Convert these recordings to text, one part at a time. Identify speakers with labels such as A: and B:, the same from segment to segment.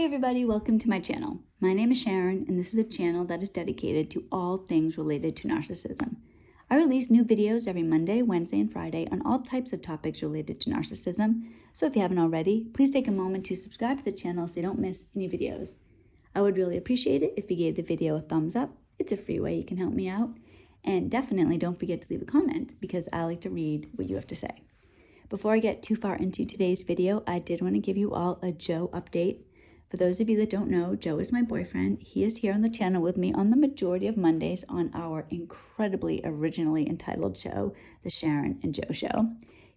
A: Hi everybody, welcome to my channel. My name is Sharon and this is a channel that is dedicated to all things related to narcissism. I release new videos every Monday, Wednesday, and Friday on all types of topics related to narcissism. So if you haven't already, please take a moment to subscribe to the channel so you don't miss any videos. I would really appreciate it if you gave the video a thumbs up. It's a free way you can help me out. And definitely don't forget to leave a comment because I like to read what you have to say. Before I get too far into today's video, I did want to give you all a Joe update. For those of you that don't know, Joe is my boyfriend. He is here on the channel with me on the majority of Mondays on our incredibly originally entitled show, The Sharon and Joe Show.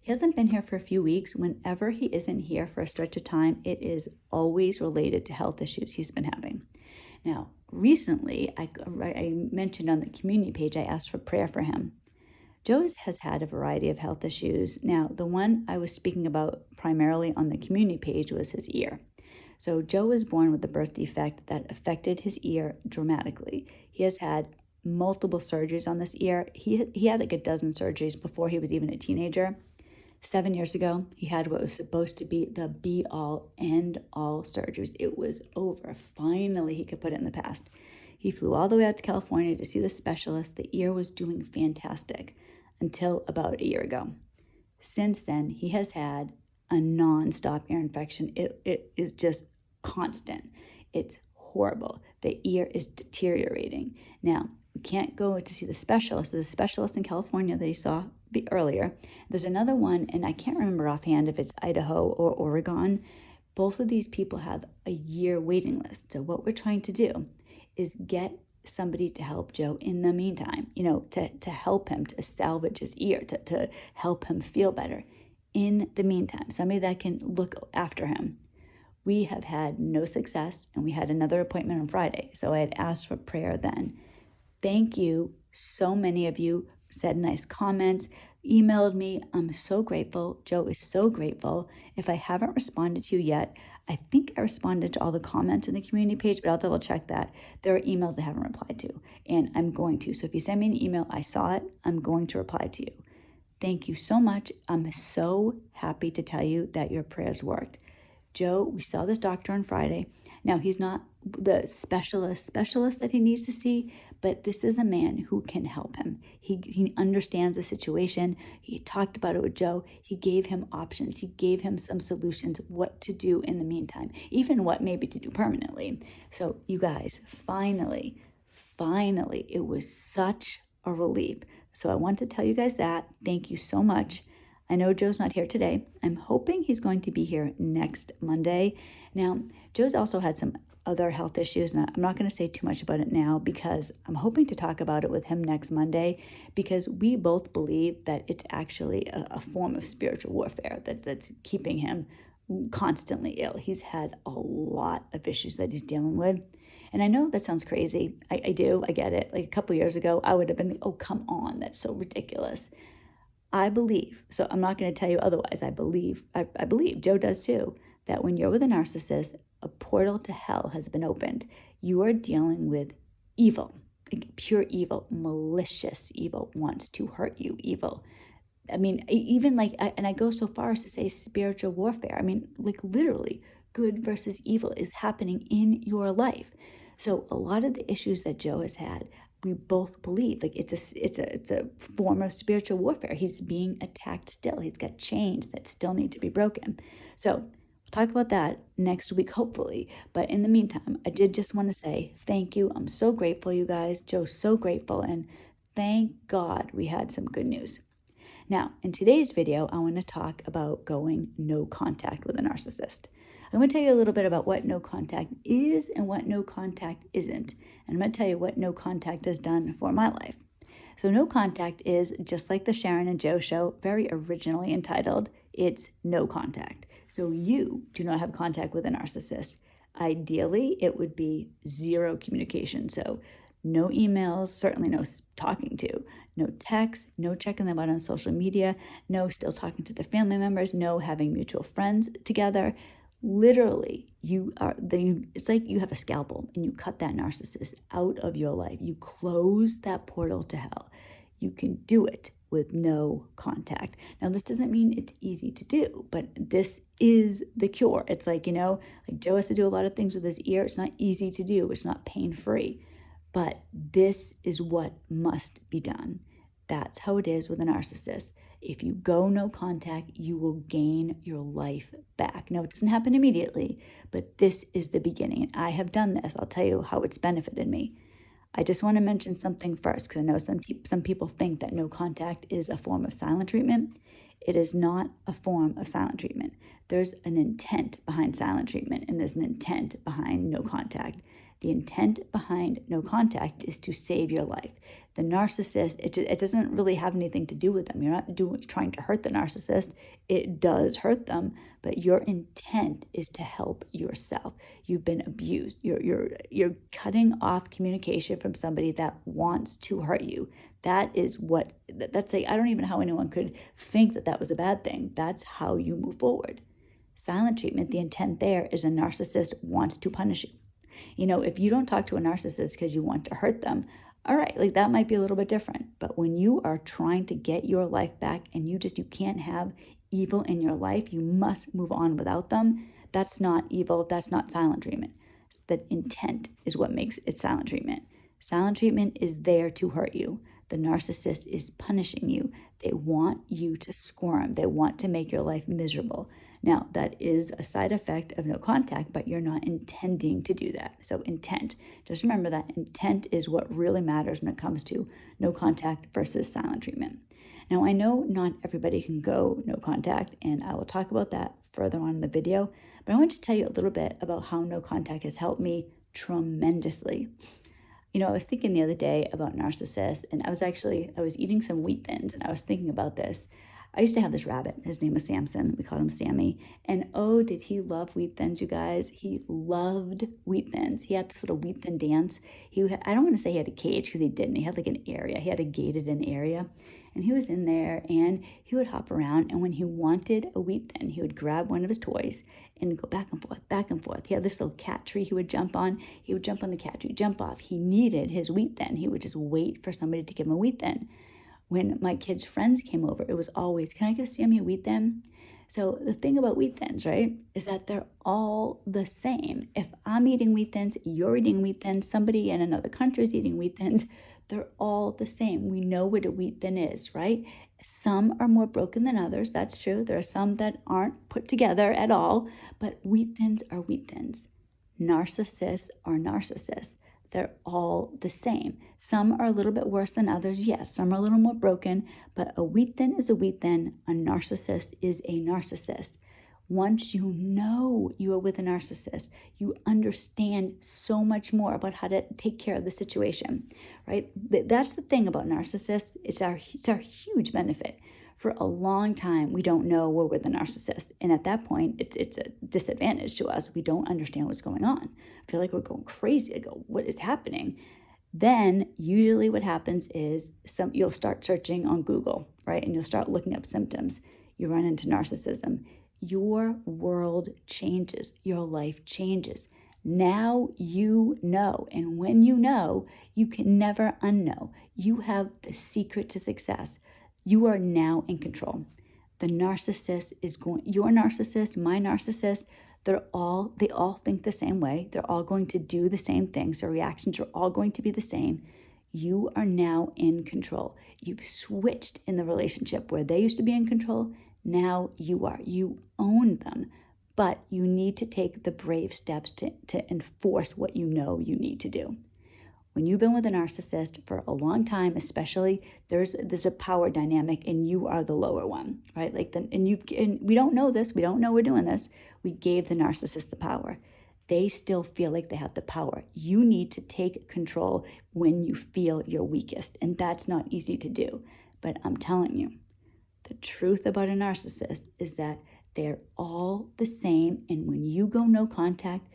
A: He hasn't been here for a few weeks. Whenever he isn't here for a stretch of time, it is always related to health issues he's been having. Now, recently, I mentioned on the community page, I asked for prayer for him. Joe has had a variety of health issues. Now, the one I was speaking about primarily on the community page was his ear. So Joe was born with a birth defect that affected his ear dramatically. He has had multiple surgeries on this ear. He had like a dozen surgeries before he was even a teenager. 7 years ago, he had what was supposed to be the be-all, end-all surgeries. It was over. Finally, he could put it in the past. He flew all the way out to California to see the specialist. The ear was doing fantastic until about a year ago. Since then, he has had a non-stop ear infection. It is just constant. It's horrible. The ear is deteriorating. Now, we can't go to see the specialist. There's a specialist in California that he saw earlier. There's another one, and I can't remember offhand if it's Idaho or Oregon. Both of these people have a year waiting list. So what we're trying to do is get somebody to help Joe in the meantime, to help him to salvage his ear, to help him feel better. In the meantime, somebody that can look after him. We have had no success, and we had another appointment on Friday. So I had asked for prayer then. Thank you. So many of you said nice comments, emailed me. I'm so grateful. Joe is so grateful. If I haven't responded to you yet, I think I responded to all the comments in the community page, but I'll double check that. There are emails I haven't replied to, and I'm going to. So if you send me an email, I saw it, I'm going to reply to you. Thank you so much. I'm so happy to tell you that your prayers worked. Joe, we saw this doctor on Friday. Now, he's not the specialist that he needs to see, but this is a man who can help him. He understands the situation. He talked about it with Joe. He gave him options. He gave him some solutions, what to do in the meantime, even what maybe to do permanently. So you guys, finally, it was such a relief. So I want to tell you guys that. Thank you so much. I know Joe's not here today. I'm hoping he's going to be here next Monday. Now, Joe's also had some other health issues, and I'm not going to say too much about it now because I'm hoping to talk about it with him next Monday, because we both believe that it's actually a form of spiritual warfare that's keeping him constantly ill. He's had a lot of issues that he's dealing with. And I know that sounds crazy. I do. I get it. Like a couple years ago, I would have been like, oh, come on. That's so ridiculous. I believe, so I'm not going to tell you otherwise. I believe, Joe does too, that when you're with a narcissist, a portal to hell has been opened. You are dealing with evil, like pure evil, malicious evil, wants to hurt you, evil. I mean, even and I go so far as to say spiritual warfare. I mean, like literally, good versus evil is happening in your life. So a lot of the issues that Joe has had, we both believe like it's a form of spiritual warfare. He's being attacked still. He's got chains that still need to be broken. So we'll talk about that next week, hopefully. But in the meantime, I did just want to say thank you. I'm so grateful, you guys. Joe's so grateful, and thank God we had some good news. Now, in today's video, I want to talk about going no contact with a narcissist. I'm going to tell you a little bit about what no contact is and what no contact isn't. And I'm going to tell you what no contact has done for my life. So no contact is, just like the Sharon and Joe show, very originally entitled, it's no contact. So you do not have contact with a narcissist. Ideally, it would be zero communication. So no emails, certainly no talking to, no texts, no checking them out on social media, no still talking to the family members, no having mutual friends together. Literally, it's like you have a scalpel and you cut that narcissist out of your life. You close that portal to hell. You can do it with no contact. Now, this doesn't mean it's easy to do, but this is the cure. It's like, like Joe has to do a lot of things with his ear. It's not easy to do. It's not pain-free, but this is what must be done. That's how it is with a narcissist. If you go no contact, you will gain your life back. Now, it doesn't happen immediately, but this is the beginning. I have done this. I'll tell you how it's benefited me. I just want to mention something first, because I know some people think that no contact is a form of silent treatment. It is not a form of silent treatment. There's an intent behind silent treatment, and there's an intent behind no contact. The intent behind no contact is to save your life. The narcissist, it doesn't really have anything to do with them. You're not trying to hurt the narcissist. It does hurt them, but your intent is to help yourself. You've been abused. You're cutting off communication from somebody that wants to hurt you. That's like, I don't even know how anyone could think that was a bad thing. That's how you move forward. Silent treatment, the intent there is a narcissist wants to punish you. If you don't talk to a narcissist because you want to hurt them, all right, like that might be a little bit different. But when you are trying to get your life back and you can't have evil in your life, you must move on without them. That's not evil. That's not silent treatment. The intent is what makes it silent treatment. Silent treatment is there to hurt you. The narcissist is punishing you. They want you to squirm. They want to make your life miserable. Now, that is a side effect of no contact, but you're not intending to do that. So intent, just remember that intent is what really matters when it comes to no contact versus silent treatment. Now, I know not everybody can go no contact, and I will talk about that further on in the video, but I want to tell you a little bit about how no contact has helped me tremendously. I was thinking the other day about narcissists, and I was eating some Wheat Thins, and I was thinking about this. I used to have this rabbit. His name was Samson. We called him Sammy. And oh, did he love Wheat Thins, you guys. He loved Wheat Thins. He had this little Wheat Thin dance. I don't want to say he had a cage, because he didn't. He had like an area. He had a gated in area. And he was in there, and he would hop around. And when he wanted a Wheat Thin, he would grab one of his toys and go back and forth, back and forth. He had this little cat tree he would jump on. He would jump on the cat tree, jump off. He needed his Wheat Thin. He would just wait for somebody to give him a Wheat Thin. When my kids' friends came over, it was always, can I give Sammy a Wheat Thin? So the thing about Wheat Thins, right, is that they're all the same. If I'm eating Wheat Thins, you're eating Wheat Thins, somebody in another country is eating Wheat Thins, they're all the same. We know what a Wheat Thin is, right? Some are more broken than others, that's true. There are some that aren't put together at all, but Wheat Thins are Wheat Thins. Narcissists are narcissists. They're all the same. Some are a little bit worse than others. Yes, some are a little more broken, but a Wheat Thin is a Wheat Thin. A narcissist is a narcissist. Once you know you are with a narcissist, you understand so much more about how to take care of the situation, right? That's the thing about narcissists. It's our huge benefit. For a long time, we don't know we're with a narcissist. And at that point, it's a disadvantage to us. We don't understand what's going on. I feel like we're going crazy. I go, what is happening? Then usually what happens is you'll start searching on Google, right? And you'll start looking up symptoms. You run into narcissism. Your world changes. Your life changes. Now you know. And when you know, you can never unknow. You have the secret to success. You are now in control. The narcissist your narcissist, my narcissist, they all think the same way. They're all going to do the same things. Their reactions are all going to be the same. You are now in control. You've switched in the relationship where they used to be in control. Now you are. You own them. But you need to take the brave steps to enforce what you know you need to do. When you've been with a narcissist for a long time, especially, there's a power dynamic, and you are the lower one, right? And we don't know this. We don't know we're doing this. We gave the narcissist the power. They still feel like they have the power. You need to take control when you feel your weakest, and that's not easy to do. But I'm telling you, the truth about a narcissist is that they're all the same, and when you go no contact,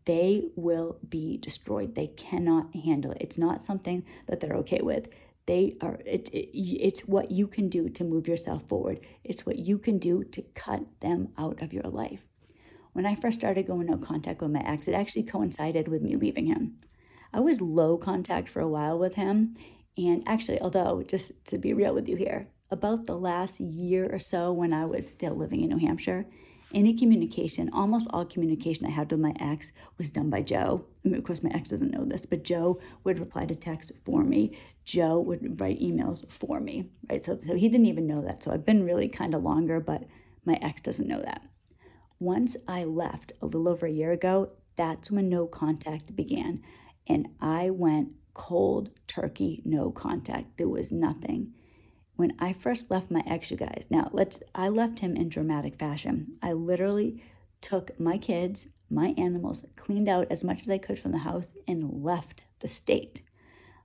A: they will be destroyed. They cannot handle it. It's not something that they're okay with. It's what you can do to move yourself forward. It's what you can do to cut them out of your life. When I first started going no contact with my ex, it actually coincided with me leaving him. I was low contact for a while with him. And actually, just to be real with you here, about the last year or so when I was still living in New Hampshire, any communication, almost all communication I had with my ex was done by Joe. I mean, of course, my ex doesn't know this, but Joe would reply to texts for me. Joe would write emails for me, right? So he didn't even know that. So I've been really kind of longer, but my ex doesn't know that. Once I left a little over a year ago, that's when no contact began. And I went cold turkey, no contact. There was nothing. When I first left my ex, you guys, I left him in dramatic fashion. I literally took my kids, my animals, cleaned out as much as I could from the house, and left the state.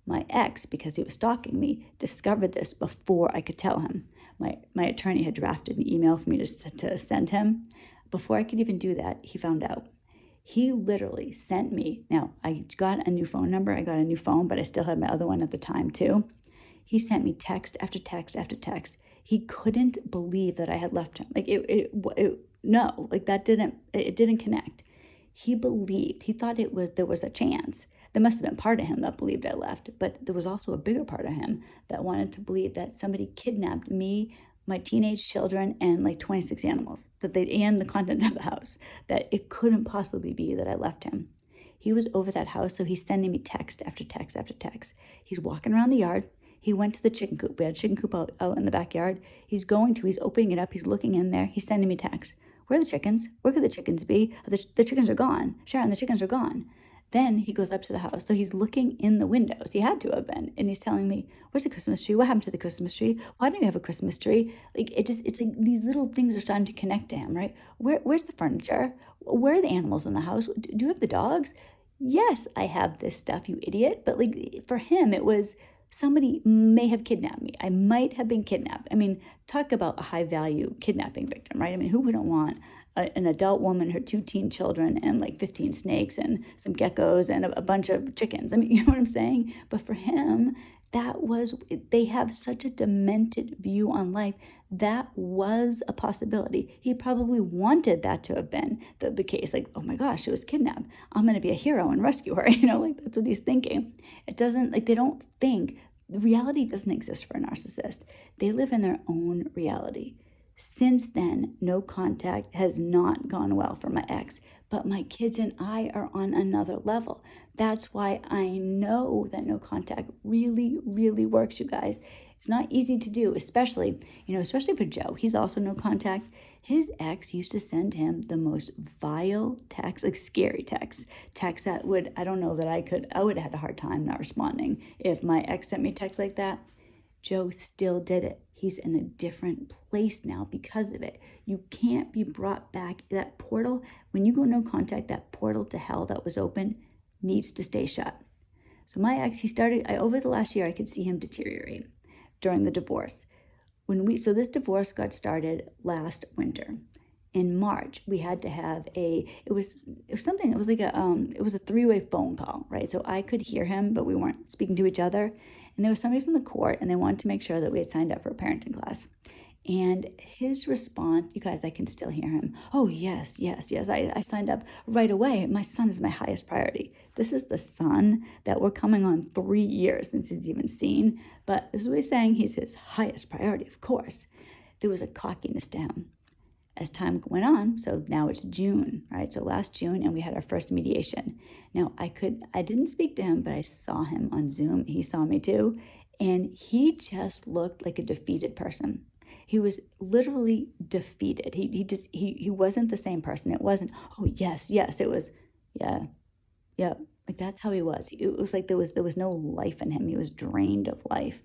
A: My ex, because he was stalking me, discovered this before I could tell him. My attorney had drafted an email for me to send him. Before I could even do that, he found out. He literally sent me, now I got a new phone number, I got a new phone, but I still had my other one at the time too. He sent me text after text after text. He couldn't believe that I had left him. Like no, like it didn't connect. He believed, he thought there was a chance. There must have been part of him that believed I left, but there was also a bigger part of him that wanted to believe that somebody kidnapped me, my teenage children, and like 26 animals, and the contents of the house, that it couldn't possibly be that I left him. He was over that house, so he's sending me text after text after text. He's walking around the yard. He went to the chicken coop. We had a chicken coop out in the backyard. He's opening it up. He's looking in there. He's sending me texts. Where are the chickens? Where could the chickens be? The chickens are gone. Sharon, the chickens are gone. Then he goes up to the house. So he's looking in the windows. He had to have been. And he's telling me, where's the Christmas tree? What happened to the Christmas tree? Why don't you have a Christmas tree? Like, it's like these little things are starting to connect to him, right? Where's the furniture? Where are the animals in the house? Do you have the dogs? Yes, I have this stuff, you idiot. But like, for him, it was, somebody may have kidnapped me. I might have been kidnapped. I mean, talk about a high value kidnapping victim, right? I mean, who wouldn't want an adult woman, her 2 teen children, and like 15 snakes and some geckos and a bunch of chickens? I mean, you know what I'm saying? But for him, they have such a demented view on life. That was a possibility. He probably wanted that to have been the case. Like, oh my gosh, she was kidnapped. I'm going to be a hero and rescue her. Like that's what he's thinking. It doesn't, like, they don't think, reality doesn't exist for a narcissist. They live in their own reality. Since then, no contact has not gone well for my ex, but my kids and I are on another level. That's why I know that no contact really, really works, you guys. It's not easy to do, especially for Joe. He's also no contact. His ex used to send him the most vile texts, like scary texts that I don't know that I would have had a hard time not responding if my ex sent me texts like that. Joe still did it. He's in a different place now because of it. You can't be brought back. That portal, when you go no contact, that portal to hell that was open needs to stay shut. So my ex, over the last year, I could see him deteriorate during the divorce. So this divorce got started last winter. In March, we had to have it was a 3-way phone call, right? So I could hear him, but we weren't speaking to each other. And there was somebody from the court, and they wanted to make sure that we had signed up for a parenting class. And his response, you guys, I can still hear him. Oh, yes. I signed up right away. My son is my highest priority. This is the son that we're coming on 3 years since he's even seen. But this is what he's saying. He's his highest priority, of course. There was a cockiness to him. As time went on, so now it's June, right? So last June, and we had our first mediation. Now, I didn't speak to him, but I saw him on Zoom. He saw me too. And he just looked like a defeated person. He was literally defeated. He wasn't the same person. It wasn't, oh, yes. It was, yeah. Like that's how he was. It was like there was no life in him. He was drained of life.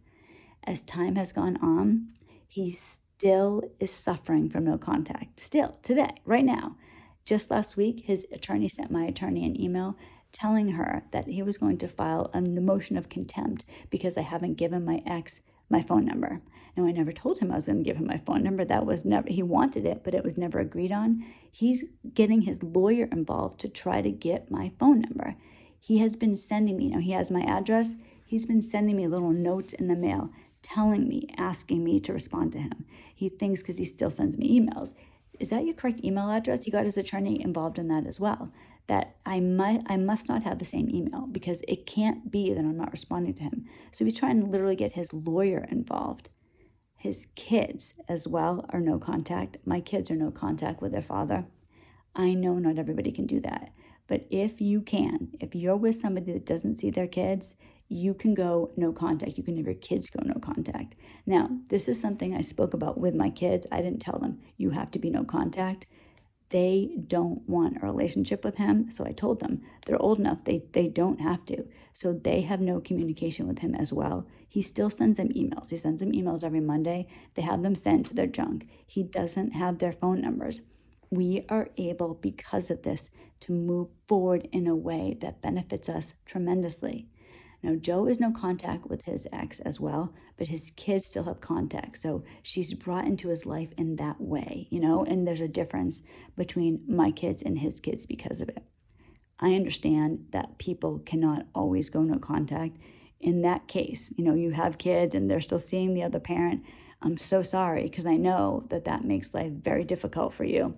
A: As time has gone on, he still is suffering from no contact. Still, today, right now. Just last week, his attorney sent my attorney an email telling her that he was going to file a motion of contempt because I haven't given my ex my phone number. Now, I never told him I was going to give him my phone number. That was never, he wanted it, but it was never agreed on. He's getting his lawyer involved to try to get my phone number. He has been sending me, he has my address. He's been sending me little notes in the mail telling me, asking me to respond to him. He thinks, because he still sends me emails, is that your correct email address? He got his attorney involved in that as well, that I must not have the same email because it can't be that I'm not responding to him. So he's trying to literally get his lawyer involved. His kids as well are no contact. My kids are no contact with their father. I know not everybody can do that. But if you can, if you're with somebody that doesn't see their kids, you can go no contact. You can have your kids go no contact. Now, this is something I spoke about with my kids. I didn't tell them you have to be no contact. They don't want a relationship with him. So I told them they're old enough, they don't have to. So they have no communication with him as well. He still sends them emails. He sends them emails every Monday. They have them sent to their junk. He doesn't have their phone numbers. We are able, because of this, to move forward in a way that benefits us tremendously. Now, Joe is no contact with his ex as well, but his kids still have contact. So she's brought into his life in that way, and there's a difference between my kids and his kids because of it. I understand that people cannot always go no contact. In that case, you have kids and they're still seeing the other parent. I'm so sorry, because I know that makes life very difficult for you.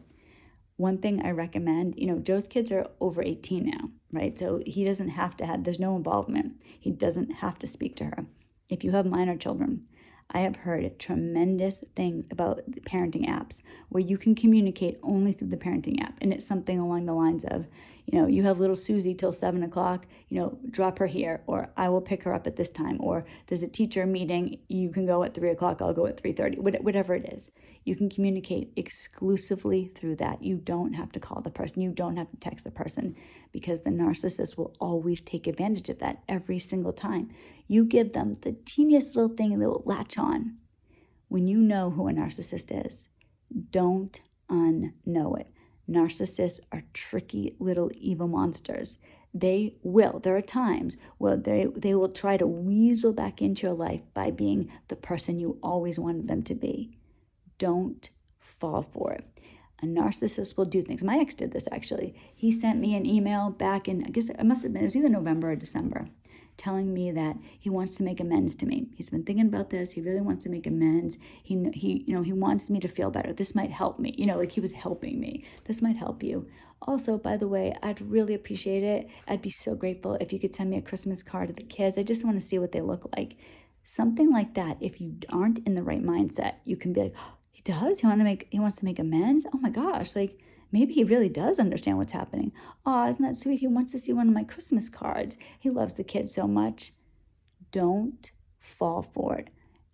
A: One thing I recommend, Joe's kids are over 18 now, right? So he doesn't have to there's no involvement. He doesn't have to speak to her. If you have minor children, I have heard tremendous things about the parenting apps where you can communicate only through the parenting app. And it's something along the lines of, you have little Susie till 7:00, drop her here, or I will pick her up at this time, or there's a teacher meeting, you can go at 3:00, I'll go at 3:30, whatever it is. You can communicate exclusively through that. You don't have to call the person. You don't have to text the person, because the narcissist will always take advantage of that every single time. You give them the teeniest little thing and they will latch on. When you know who a narcissist is, don't unknow it. Narcissists are tricky little evil monsters. There are times where they will try to weasel back into your life by being the person you always wanted them to be. Don't fall for it. A narcissist will do things. My ex did this, actually. He sent me an email back in, I guess it must have been, it was either November or December, telling me that he wants to make amends to me. He's been thinking about this. He really wants to make amends. He wants me to feel better. This might help me. Like he was helping me. This might help you. Also, by the way, I'd really appreciate it. I'd be so grateful if you could send me a Christmas card of the kids. I just want to see what they look like. Something like that. If you aren't in the right mindset, you can be like, oh, he does? He wants to make amends? Oh my gosh, like maybe he really does understand what's happening. Oh, isn't that sweet? He wants to see one of my Christmas cards. He loves the kids so much. Don't fall for it.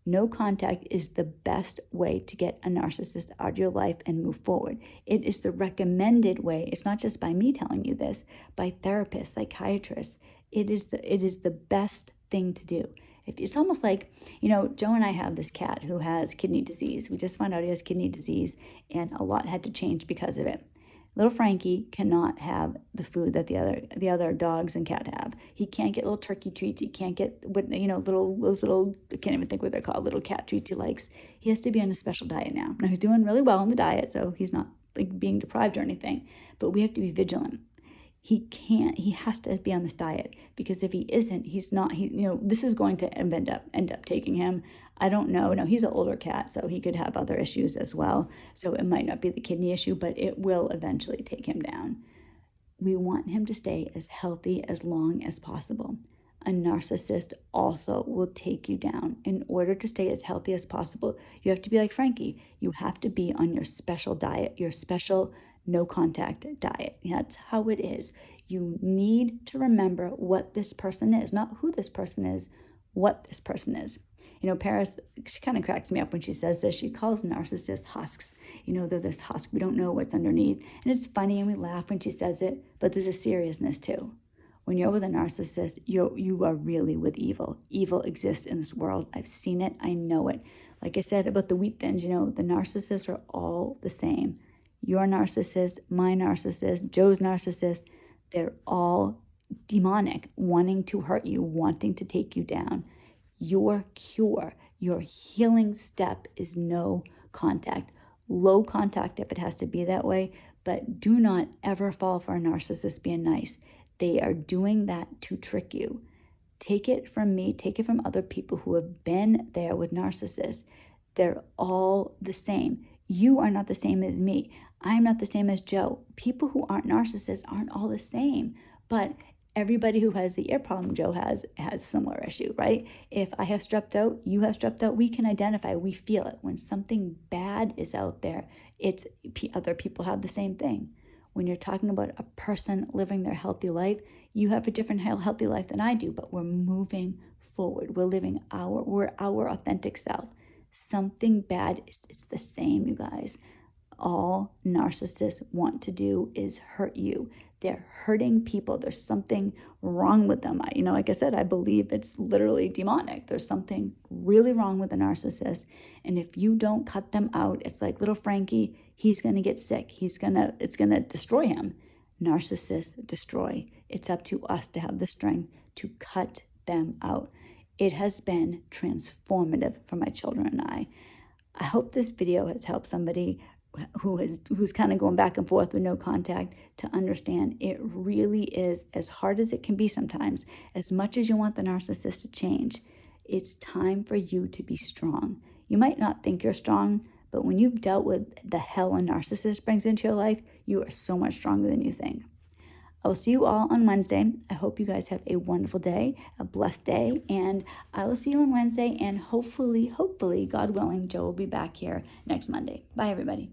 A: No contact is the best way to get a narcissist out of your life and move forward. It is the recommended way. It's not just by me telling you this, by therapists, psychiatrists. It is the best thing to do. It's almost like, Joe and I have this cat who has kidney disease. We just found out he has kidney disease, and a lot had to change because of it. Little Frankie cannot have the food that the other dogs and cat have. He can't get little turkey treats. He can't get those little, I can't even think what they're called, little cat treats he likes. He has to be on a special diet now. Now he's doing really well on the diet, so he's not like being deprived or anything. But we have to be vigilant. He has to be on this diet, because if he isn't, this is going to end up taking him. I don't know. No, he's an older cat, so he could have other issues as well. So it might not be the kidney issue, but it will eventually take him down. We want him to stay as healthy as long as possible. A narcissist also will take you down. In order to stay as healthy as possible, you have to be like Frankie. You have to be on your special diet, your special no contact diet. That's how it is. You need to remember what this person is, not who this person is, what this person is. Paris, she kind of cracks me up when she says this. She calls narcissists husks. They're this husk. We don't know what's underneath. And it's funny and we laugh when she says it, but there's a seriousness too. When you're with a narcissist, you are really with evil. Evil exists in this world. I've seen it. I know it. Like I said about the wheat thins, the narcissists are all the same. Your narcissist, my narcissist, Joe's narcissist, they're all demonic, wanting to hurt you, wanting to take you down. Your cure, your healing step is no contact. Low contact if it has to be that way, but do not ever fall for a narcissist being nice. They are doing that to trick you. Take it from me, take it from other people who have been there with narcissists. They're all the same. You are not the same as me. I'm not the same as Joe. People who aren't narcissists aren't all the same. But Everybody who has the ear problem Joe has similar issue, right? If I have strep throat, you have strep throat, we can identify, we feel it. When something bad is out there, it's other people have the same thing. When you're talking about a person living their healthy life, you have a different healthy life than I do, but we're moving forward. We're our authentic self. Something bad is the same, you guys. All narcissists want to do is hurt you. They're hurting people. There's something wrong with them. Like I said, I believe it's literally demonic. There's something really wrong with a narcissist. And if you don't cut them out, it's like little Frankie, he's going to get sick. It's going to destroy him. Narcissists destroy. It's up to us to have the strength to cut them out. It has been transformative for my children and I. I hope this video has helped somebody who's kind of going back and forth with no contact to understand it really is, as hard as it can be sometimes, as much as you want the narcissist to change, it's time for you to be strong. You might not think you're strong, but when you've dealt with the hell a narcissist brings into your life, you are so much stronger than you think. I will see you all on Wednesday. I hope you guys have a wonderful day, a blessed day, and I will see you on Wednesday, and hopefully, God willing, Joe will be back here next Monday. Bye, everybody.